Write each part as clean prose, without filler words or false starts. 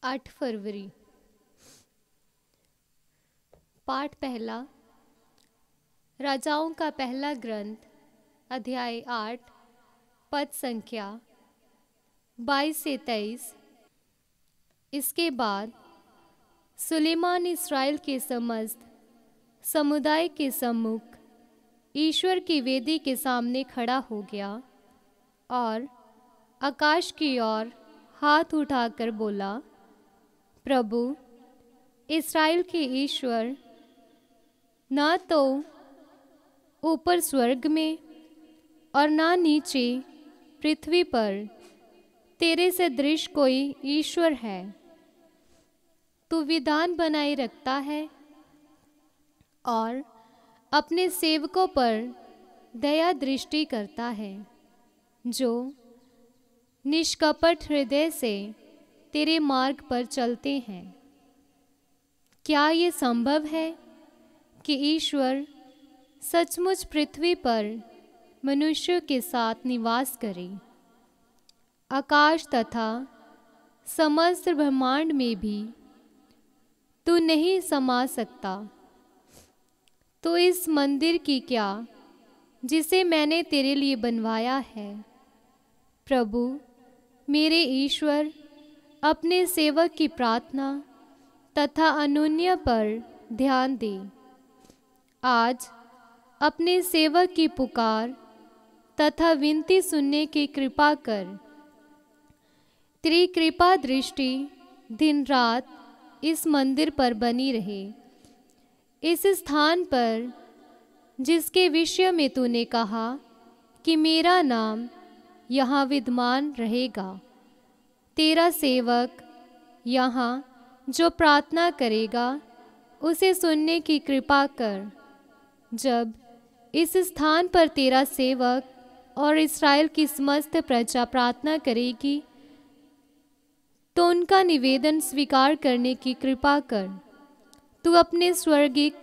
8 फरवरी। पाठ पहला। राजाओं का पहला ग्रंथ अध्याय 8 पद संख्या 22 से 23। इसके बाद सुलेमान इस्राएल के समस्त समुदाय के सम्मुख ईश्वर की वेदी के सामने खड़ा हो गया और आकाश की ओर हाथ उठाकर बोला, प्रभु इस्राएल के ईश्वर, ना तो ऊपर स्वर्ग में और ना नीचे पृथ्वी पर तेरे सदृश कोई ईश्वर है। तू विधान बनाए रखता है और अपने सेवकों पर दया दृष्टि करता है, जो निष्कपट हृदय से तेरे मार्ग पर चलते हैं। क्या ये संभव है कि ईश्वर सचमुच पृथ्वी पर मनुष्यों के साथ निवास करे? आकाश तथा समस्त ब्रह्मांड में भी तू नहीं समा सकता, तो इस मंदिर की क्या जिसे मैंने तेरे लिए बनवाया है। प्रभु मेरे ईश्वर, अपने सेवक की प्रार्थना तथा अनुनय पर ध्यान दे। आज अपने सेवक की पुकार तथा विनती सुनने की कृपा कर। तेरी कृपा दृष्टि दिन रात इस मंदिर पर बनी रहे, इस स्थान पर जिसके विषय में तूने कहा कि मेरा नाम यहाँ विद्यमान रहेगा। तेरा सेवक यहाँ जो प्रार्थना करेगा उसे सुनने की कृपा कर। जब इस स्थान पर तेरा सेवक और इस्राएल की समस्त प्रजा प्रार्थना करेगी, तो उनका निवेदन स्वीकार करने की कृपा कर। तू अपने स्वर्गिक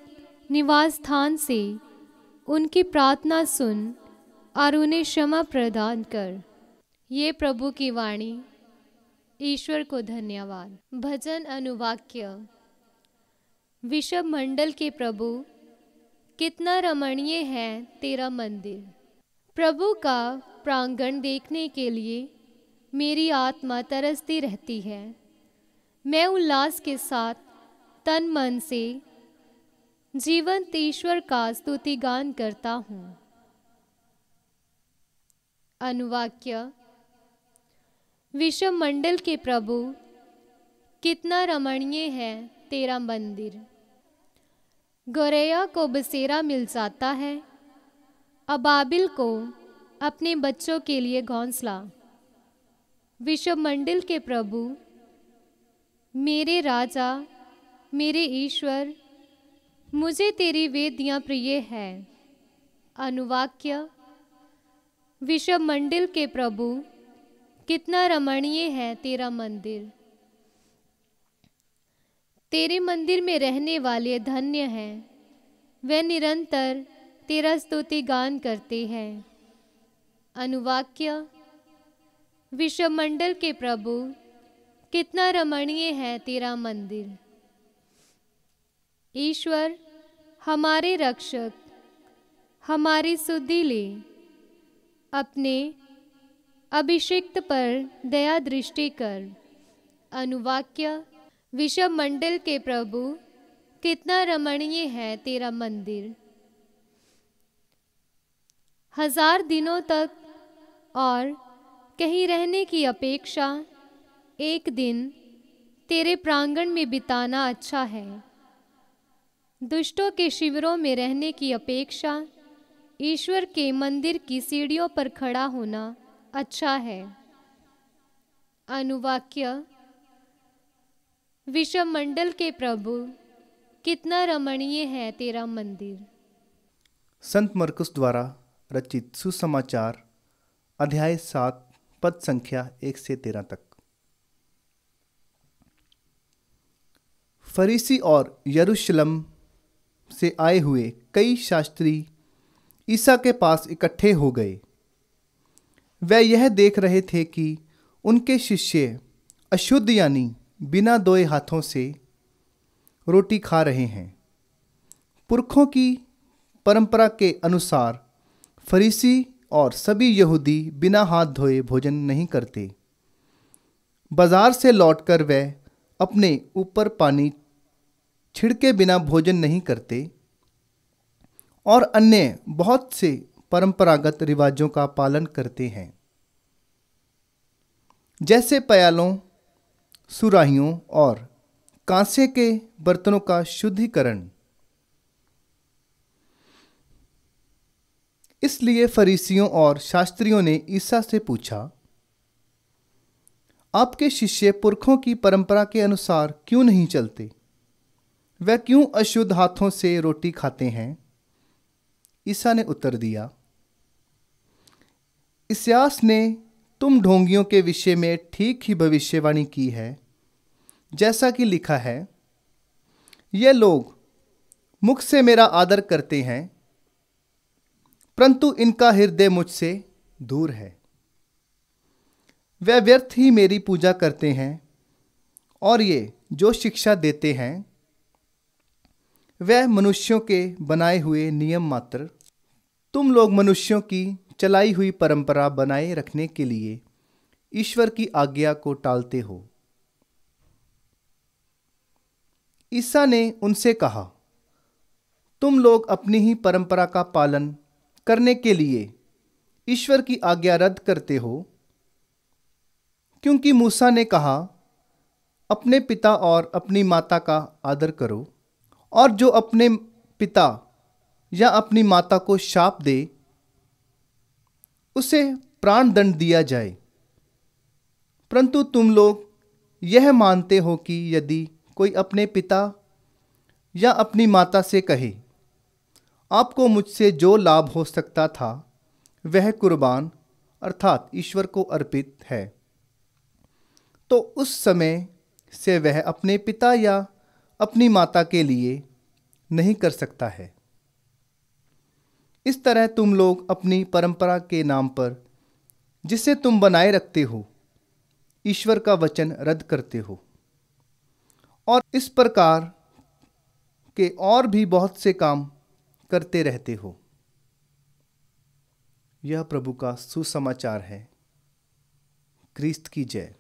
निवास स्थान से उनकी प्रार्थना सुन और उन्हें क्षमा प्रदान कर। ये प्रभु की वाणी। ईश्वर को धन्यवाद। भजन अनुवाक्य। विषव मंडल के प्रभु, कितना रमणीय है तेरा मंदिर। प्रभु का प्रांगण देखने के लिए मेरी आत्मा तरसती रहती है। मैं उल्लास के साथ तन मन से जीवंत ईश्वर का स्तुति गान करता हूँ। अनुवाक्य। विश्व मंडल के प्रभु, कितना रमणीय है तेरा मंदिर। गौरैया को बसेरा मिल जाता है, अबाबिल को अपने बच्चों के लिए घोंसला। विश्व मंडल के प्रभु, मेरे राजा, मेरे ईश्वर, मुझे तेरी वेदियाँ प्रिय है। अनुवाक्य। विश्व मंडल के प्रभु, कितना रमणीय है तेरा मंदिर। तेरे मंदिर में रहने वाले धन्य हैं, वे निरंतर तेरा स्तुति गान करते हैं। अनुवाक्य। विश्व मंडल के प्रभु, कितना रमणीय है तेरा मंदिर। ईश्वर हमारे रक्षक, हमारी सुधि ले, अपने अभिषिक्त पर दया दृष्टि कर। अनुवाक्य। विश्व मंडल के प्रभु, कितना रमणीय है तेरा मंदिर। 1000 दिनों तक और कहीं रहने की अपेक्षा एक दिन तेरे प्रांगण में बिताना अच्छा है। दुष्टों के शिविरों में रहने की अपेक्षा ईश्वर के मंदिर की सीढ़ियों पर खड़ा होना अच्छा है। अनुवाक्य। विश्व मंडल के प्रभु, कितना रमणीय है तेरा मंदिर। संत मरकुस द्वारा रचित सुसमाचार अध्याय 7 पद संख्या 1 से 13 तक। फरीसी और यरूशलेम से आए हुए कई शास्त्री ईसा के पास इकट्ठे हो गए। वे यह देख रहे थे कि उनके शिष्य अशुद्ध यानी बिना धोए हाथों से रोटी खा रहे हैं। पुरखों की परंपरा के अनुसार फरीसी और सभी यहूदी बिना हाथ धोए भोजन नहीं करते। बाजार से लौटकर वे अपने ऊपर पानी छिड़के बिना भोजन नहीं करते और अन्य बहुत से परंपरागत रिवाजों का पालन करते हैं, जैसे प्यालों, सुराहियों और कांसे के बर्तनों का शुद्धिकरण। इसलिए फरीसियों और शास्त्रियों ने ईसा से पूछा, आपके शिष्य पुरखों की परंपरा के अनुसार क्यों नहीं चलते? वे क्यों अशुद्ध हाथों से रोटी खाते हैं? ईसा ने उत्तर दिया, इस्यास ने तुम ढोंगियों के विषय में ठीक ही भविष्यवाणी की है, जैसा कि लिखा है, ये लोग मुख से मेरा आदर करते हैं, परंतु इनका हृदय मुझसे दूर है। वे व्यर्थ ही मेरी पूजा करते हैं और ये जो शिक्षा देते हैं वह मनुष्यों के बनाए हुए नियम मात्र। तुम लोग मनुष्यों की चलाई हुई परंपरा बनाए रखने के लिए ईश्वर की आज्ञा को टालते हो। ईसा ने उनसे कहा, तुम लोग अपनी ही परंपरा का पालन करने के लिए ईश्वर की आज्ञा रद्द करते हो, क्योंकि मूसा ने कहा, अपने पिता और अपनी माता का आदर करो, और जो अपने पिता या अपनी माता को शाप दे उसे प्राण दंड दिया जाए। परंतु तुम लोग यह मानते हो कि यदि कोई अपने पिता या अपनी माता से कहे, आपको मुझसे जो लाभ हो सकता था वह कुर्बान अर्थात ईश्वर को अर्पित है, तो उस समय से वह अपने पिता या अपनी माता के लिए नहीं कर सकता है। इस तरह तुम लोग अपनी परंपरा के नाम पर, जिसे तुम बनाए रखते हो, ईश्वर का वचन रद्द करते हो और इस प्रकार के और भी बहुत से काम करते रहते हो। यह प्रभु का सुसमाचार है। क्रिस्त की जय।